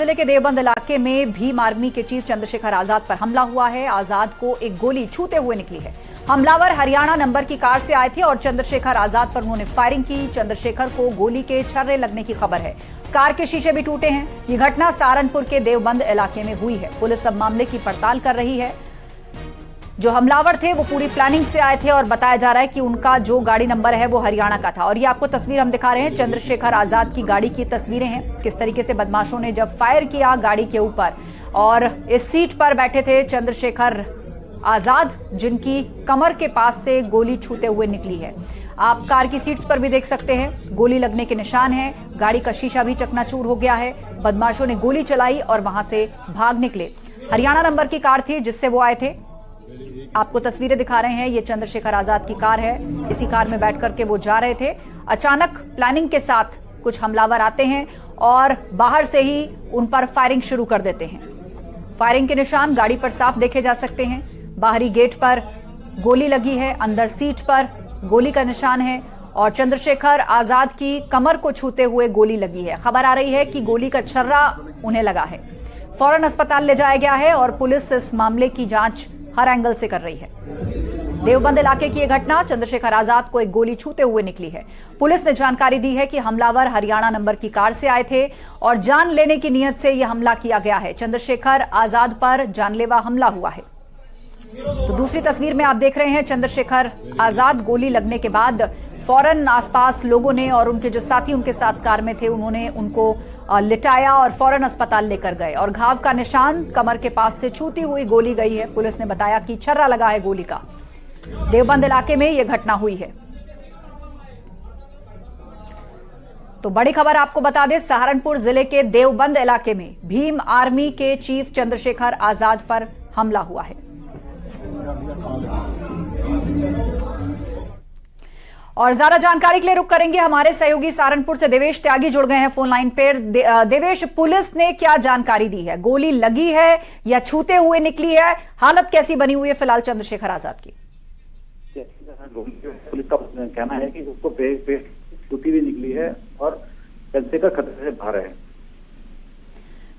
जिले के देवबंद इलाके में भीम आर्मी के चीफ चंद्रशेखर आजाद पर हमला हुआ है। आजाद को एक गोली छूते हुए निकली है। हमलावर हरियाणा नंबर की कार से आए थे और चंद्रशेखर आजाद पर उन्होंने फायरिंग की। चंद्रशेखर को गोली के छर्रे लगने की खबर है। कार के शीशे भी टूटे हैं। ये घटना सहारनपुर के देवबंद इलाके में हुई है। पुलिस अब मामले की पड़ताल कर रही है। जो हमलावर थे वो पूरी प्लानिंग से आए थे और बताया जा रहा है कि उनका जो गाड़ी नंबर है वो हरियाणा का था। और ये आपको तस्वीर हम दिखा रहे हैं, चंद्रशेखर आजाद की गाड़ी की तस्वीरें हैं। किस तरीके से बदमाशों ने जब फायर किया गाड़ी के ऊपर, और इस सीट पर बैठे थे चंद्रशेखर आजाद, जिनकी कमर के पास से गोली छूते हुए निकली है। आप कार की सीट्स पर भी देख सकते हैं, गोली लगने के निशान हैं। गाड़ी का शीशा भी चकनाचूर हो गया है। बदमाशों ने गोली चलाई और वहां से भाग निकले। हरियाणा नंबर की कार थी जिससे वो आए थे। आपको तस्वीरें दिखा रहे हैं, ये चंद्रशेखर आजाद की कार है। इसी कार में बैठ करके वो जा रहे थे। अचानक प्लानिंग के साथ कुछ हमलावर आते हैं और बाहर से ही उन पर फायरिंग शुरू कर देते हैं। फायरिंग के निशान गाड़ी पर साफ देखे जा सकते हैं। बाहरी गेट पर गोली लगी है, अंदर सीट पर गोली का निशान है और चंद्रशेखर आजाद की कमर को छूते हुए गोली लगी है। खबर आ रही है कि गोली का छर्रा उन्हें लगा है। फौरन अस्पताल ले जाया गया है और पुलिस इस मामले की जांच हर एंगल से कर रही है। देवबंद इलाके की यह घटना चंद्रशेखर आजाद को एक गोली छूते हुए निकली है। पुलिस ने जानकारी दी है कि हमलावर हरियाणा नंबर की कार से आए थे और जान लेने की नीयत से यह हमला किया गया है। चंद्रशेखर आजाद पर जानलेवा हमला हुआ है। तो दूसरी तस्वीर में आप देख रहे हैं, चंद्रशेखर आजाद गोली लगने के बाद फौरन आसपास लोगों ने और उनके जो साथी उनके साथ कार में थे उन्होंने उनको लिटाया और फौरन अस्पताल लेकर गए। और घाव का निशान कमर के पास से छूती हुई गोली गई है। पुलिस ने बताया कि छर्रा लगा है गोली का। देवबंद इलाके में यह घटना हुई है। तो बड़ी खबर आपको बता दें, सहारनपुर जिले के देवबंद इलाके में भीम आर्मी के चीफ चंद्रशेखर आजाद पर हमला हुआ है। और ज्यादा जानकारी के लिए रुक करेंगे हमारे सहयोगी सहारनपुर से देवेश त्यागी जुड़ गए हैं फोन लाइन पर। देवेश, पुलिस ने क्या जानकारी दी है? गोली लगी है या छूते हुए निकली है? हालत कैसी बनी हुई है फिलहाल चंद्रशेखर आजाद की? पुलिस का कहना है कि उसको छूती हुई निकली है और चंद्रशेखर खतरे से बाहर है।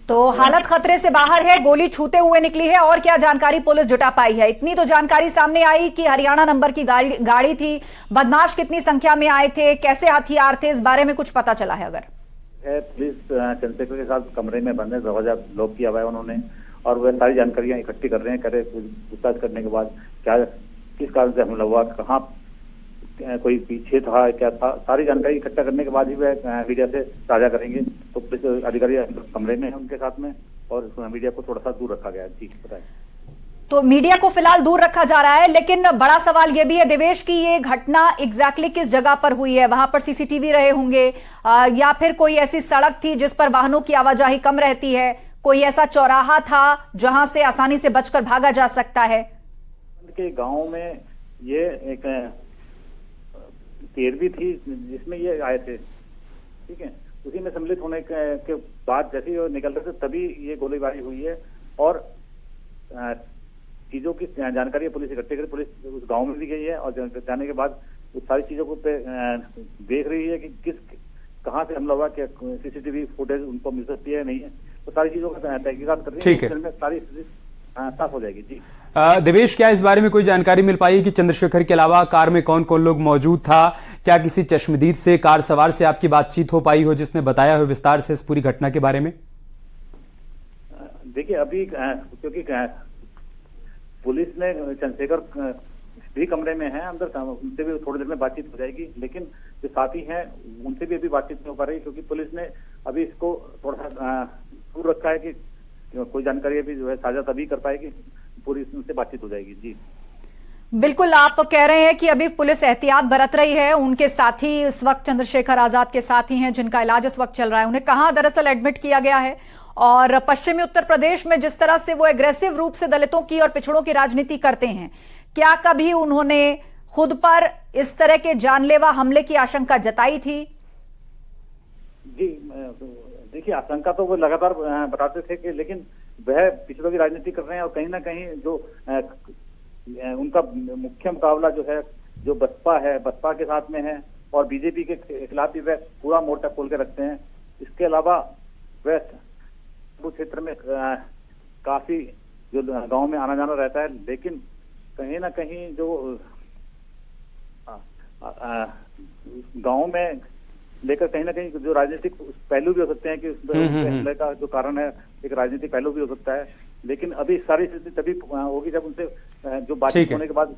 तो हालत खतरे से बाहर है, गोली छूते हुए निकली है। और क्या जानकारी पुलिस जुटा पाई है? इतनी तो जानकारी सामने आई कि हरियाणा नंबर की गाड़ी थी। बदमाश कितनी संख्या में आए थे, कैसे हथियार थे, इस बारे में कुछ पता चला है? अगर पुलिस चंद्रशेखर के साथ कमरे में बंद है, दरवाजा लॉक किया हुआ है उन्होंने, और वह सारी जानकारियां इकट्ठी कर रहे हैं। पूछताछ करने के बाद क्या किस कारण से हमला हुआ, कहाँ कोई पीछे था, क्या था, सारी जानकारी इकट्ठा करने के बाद ही वह मीडिया से साझा करेंगे। तो पुलिस अधिकारी कमरे में है उनके साथ में और मीडिया को थोड़ा सा दूर रखा गया है। जी बताएं। तो मीडिया को फिलहाल दूर रखा जा रहा है, लेकिन बड़ा सवाल यह भी है देवेश कि ये घटना एग्जैक्टली किस जगह पर हुई है? वहां पर सीसीटीवी रहे होंगे या फिर कोई ऐसी सड़क थी जिस पर वाहनों की आवाजाही कम रहती है? कोई ऐसा चौराहा था जहां से आसानी से बचकर भागा जा सकता है? के गाँव में ये एक तेरहवीं थी जिसमें ये आए थे, ठीक है। उसी में सम्मिलित होने के बाद जैसे ही वो निकल रहे थे तभी ये गोलीबारी हुई है। और चीजों की जानकारी पुलिस इकट्ठी कर पुलिस उस गांव में भी गई है और जाने के बाद उस सारी चीजों को देख रही है कि कहाँ से हमला हुआ, क्या सीसीटीवी फुटेज उनको मिल सकती है नहीं है, तो सारी चीजों का तहकीकात कर रही है। ठीक है, सारी साफ हो जाएगी। जी देवेश, क्या इस बारे में कोई जानकारी मिल पाई है कि चंद्रशेखर के अलावा कार में कौन कौन लोग मौजूद था? क्या किसी चश्मदीद से, कार सवार से आपकी बातचीत हो पाई हो जिसने बताया हो विस्तार से इस पूरी घटना के बारे में? देखिए, अभी क्योंकि पुलिस ने चंद्रशेखर भी कमरे में है अंदर, उनसे भी थोड़ी देर में बातचीत हो जाएगी, लेकिन जो साथी हैं उनसे भी अभी बातचीत नहीं हो पा रही क्योंकि पुलिस ने अभी इसको थोड़ा सा दूर रखा है कि कोई जानकारी अभी जो है साझा तभी कर पाएगी, पूरी उनसे बातचीत हो जाएगी। जी बिल्कुल, आप कह रहे हैं कि अभी पुलिस एहतियात बरत रही है। उनके साथी इस वक्त चंद्रशेखर आजाद के साथी हैं जिनका इलाज इस वक्त चल रहा है, उन्हें कहां दरअसल एडमिट किया गया है? और पश्चिमी उत्तर प्रदेश में जिस तरह से वो एग्रेसिव रूप से दलितों की और पिछड़ों की राजनीति करते हैं, क्या कभी उन्होंने खुद पर इस तरह के जानलेवा हमले की आशंका जताई थी? जी देखिए, आशंका तो वो लगातार बताते थे कि लेकिन वह पिछड़ों की राजनीति कर रहे हैं और कहीं ना कहीं जो उनका मुख्य मुकाबला जो है जो बसपा है, बसपा के साथ में है और बीजेपी के खिलाफ भी वह पूरा मोर्चा खोल के रखते हैं। इसके अलावा वह सहारनपुर क्षेत्र में काफी जो गांव में आना जाना रहता है, लेकिन कहीं ना कहीं जो गांव में लेकर कहीं ना कहीं जो राजनीतिक पहलू भी हो सकते हैं कि हमले का जो कारण है एक राजनीतिक पहलू भी हो सकता है, लेकिन अभी सारी स्थिति तभी होगी जब उनसे जो बातचीत होने के बाद।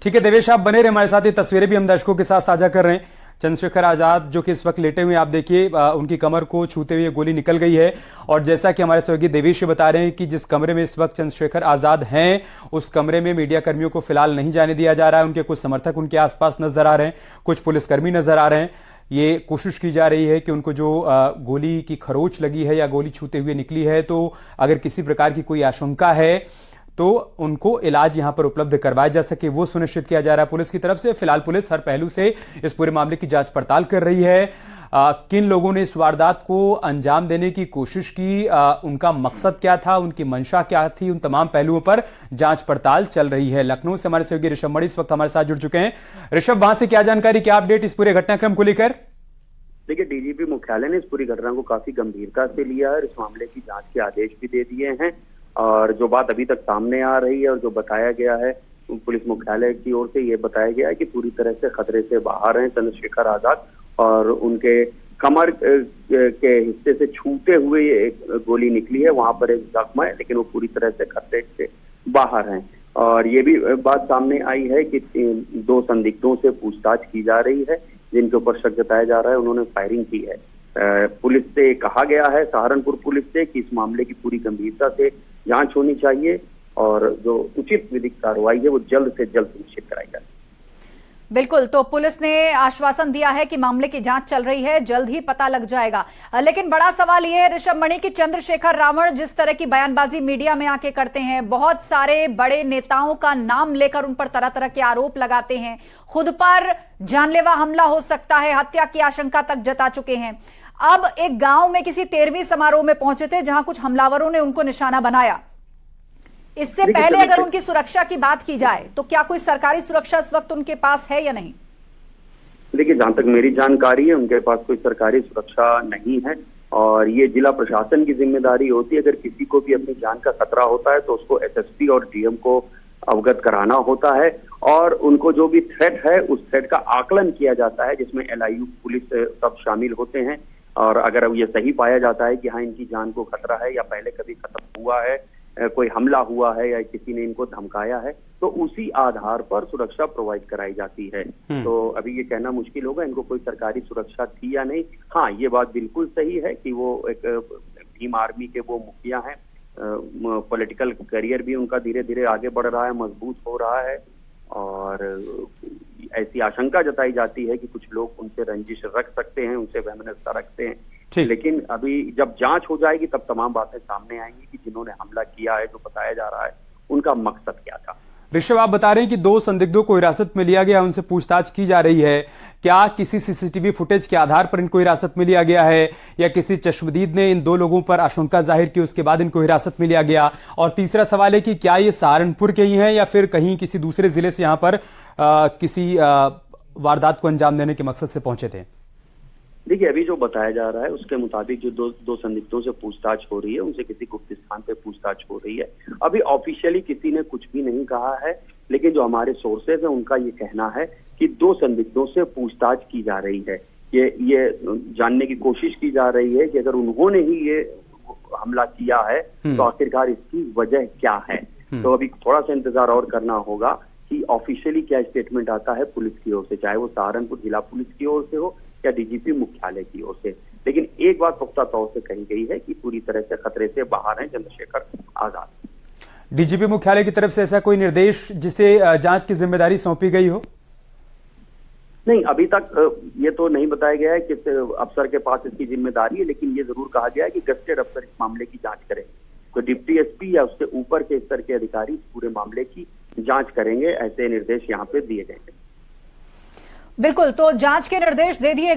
ठीक है देवेश, आप बने रहे हमारे साथ। ये तस्वीरें भी हम दर्शकों के साथ साझा कर रहे हैं। चंद्रशेखर आजाद जो कि इस वक्त लेटे हुए, आप देखिए उनकी कमर को छूते हुए गोली निकल गई है। और जैसा कि हमारे सहयोगी देवेश बता रहे हैं कि जिस कमरे में इस वक्त चंद्रशेखर आजाद हैं, उस कमरे में मीडिया कर्मियों को फिलहाल नहीं जाने दिया जा रहा है। उनके कुछ समर्थक उनके आसपास नजर आ रहे हैं, कुछ पुलिसकर्मी नजर आ रहे हैं। ये कोशिश की जा रही है कि उनको जो गोली की खरोच लगी है या गोली छूते हुए निकली है, तो अगर किसी प्रकार की कोई आशंका है तो उनको इलाज यहां पर उपलब्ध करवाया जा सके, वो सुनिश्चित किया जा रहा है पुलिस की तरफ से। फिलहाल पुलिस हर पहलू से इस पूरे मामले की जांच पड़ताल कर रही है। किन लोगों ने इस वारदात को अंजाम देने की कोशिश की, उनका मकसद क्या था, उनकी मंशा क्या थी, उन तमाम पहलुओं पर जांच पड़ताल चल रही है। लखनऊ से हमारे सहयोगी ऋषभ मणि इस वक्त हमारे साथ जुड़ चुके हैं। ऋषभ, वहां से क्या जानकारी, क्या अपडेट इस पूरे घटनाक्रम को लेकर? देखिए, डीजीपी मुख्यालय ने इस पूरी घटना को काफी गंभीरता से लिया है। इस मामले की जांच के आदेश भी दे दिए हैं। और जो बात अभी तक सामने आ रही है और जो बताया गया है पुलिस मुख्यालय की ओर से, ये बताया गया है कि पूरी तरह से खतरे से बाहर हैं चंद्रशेखर आजाद, और उनके कमर के हिस्से से छूते हुए एक गोली निकली है। वहां पर एक जख्म है, लेकिन वो पूरी तरह से खतरे से बाहर हैं। और ये भी बात सामने आई है कि 2 संदिग्धों से पूछताछ की जा रही है, जिनके ऊपर शक जताया जा रहा है उन्होंने फायरिंग की है। पुलिस से कहा गया है, सहारनपुर पुलिस से, कि इस मामले की पूरी गंभीरता से जांच होनी चाहिए और जो उचित विधिक कार्रवाई है वो जल्द से जल्द सुनिश्चित कराई जाए। बिल्कुल, तो पुलिस ने आश्वासन दिया है कि मामले की जांच चल रही है, जल्द ही पता लग जाएगा। लेकिन बड़ा सवाल यह है ऋषभ मणि कि चंद्रशेखर रावण जिस तरह की बयानबाजी मीडिया में आके करते हैं, बहुत सारे बड़े नेताओं का नाम लेकर उन पर तरह तरह के आरोप लगाते हैं, खुद पर जानलेवा हमला हो सकता है, हत्या की आशंका तक जता चुके हैं। अब एक गांव में किसी 13वीं समारोह में पहुंचे थे जहां कुछ हमलावरों ने उनको निशाना बनाया। इससे पहले अगर उनकी सुरक्षा की बात की जाए तो क्या कोई सरकारी सुरक्षा इस वक्त उनके पास है या नहीं? देखिए, जहां तक मेरी जानकारी है उनके पास कोई सरकारी सुरक्षा नहीं है, और ये जिला प्रशासन की जिम्मेदारी होती है। अगर किसी को भी अपनी जान का खतरा होता है तो उसको एसएसपी और डीएम को अवगत कराना होता है, और उनको जो भी थ्रेट है उस थ्रेट का आकलन किया जाता है, जिसमें एलआईयू पुलिस सब शामिल होते हैं। और अगर अब ये सही पाया जाता है कि हाँ इनकी जान को खतरा है, या पहले कभी खत्म हुआ है, कोई हमला हुआ है, या किसी ने इनको धमकाया है, तो उसी आधार पर सुरक्षा प्रोवाइड कराई जाती है। तो अभी ये कहना मुश्किल होगा इनको कोई सरकारी सुरक्षा थी या नहीं। हाँ, ये बात बिल्कुल सही है कि वो एक भीम आर्मी के वो मुखिया हैं, पॉलिटिकल करियर भी उनका धीरे धीरे आगे बढ़ रहा है, मजबूत हो रहा है, और ऐसी आशंका जताई जाती है कि कुछ लोग उनसे रंजिश रख सकते हैं, उनसे वैमनस्यता रखते हैं। लेकिन अभी जब जांच हो जाएगी तब तमाम बातें सामने आएंगी कि जिन्होंने हमला किया है, जो बताया जा रहा है, उनका मकसद क्या था। ऋषभ, आप बता रहे हैं कि 2 संदिग्धों को हिरासत में लिया गया, उनसे पूछताछ की जा रही है। क्या किसी सीसीटीवी फुटेज के आधार पर इनको हिरासत में लिया गया है, या किसी चश्मदीद ने इन 2 लोगों पर आशंका जाहिर की उसके बाद इनको हिरासत में लिया गया? और तीसरा सवाल है कि क्या ये सहारनपुर के ही हैं या फिर कहीं किसी दूसरे जिले से यहाँ पर किसी वारदात को अंजाम देने के मकसद से पहुंचे थे? देखिए, अभी जो बताया जा रहा है उसके मुताबिक जो दो संदिग्धों से पूछताछ हो रही है, उनसे किसी गुप्त स्थान पे पूछताछ हो रही है। अभी ऑफिशियली किसी ने कुछ भी नहीं कहा है, लेकिन जो हमारे सोर्सेज है उनका ये कहना है कि 2 संदिग्धों से पूछताछ की जा रही है। ये जानने की कोशिश की जा रही है कि अगर उन्होंने ही ये हमला किया है तो आखिरकार इसकी वजह क्या है। तो अभी थोड़ा सा इंतजार और करना होगा कि ऑफिशियली क्या स्टेटमेंट आता है पुलिस की ओर से, चाहे वो सहारनपुर जिला पुलिस की ओर से हो या डीजीपी मुख्यालय की ओर से। लेकिन एक बात पुख्ता तौर से कही गई है कि पूरी तरह से खतरे से बाहर हैं चंद्रशेखर आजाद। डीजीपी मुख्यालय की तरफ से ऐसा कोई निर्देश जिसे जांच की जिम्मेदारी सौंपी गई हो? नहीं, अभी तक ये तो नहीं बताया गया है कि अफसर के पास इसकी जिम्मेदारी है, लेकिन ये जरूर कहा गया है कि गस्टेड अफसर इस मामले की जांच करें। तो डिप्टी एसपी या उससे ऊपर के स्तर के अधिकारी इस पूरे मामले की जांच करेंगे, ऐसे निर्देश यहाँ पे दिए गए हैं। बिल्कुल, तो जांच के निर्देश दे दिए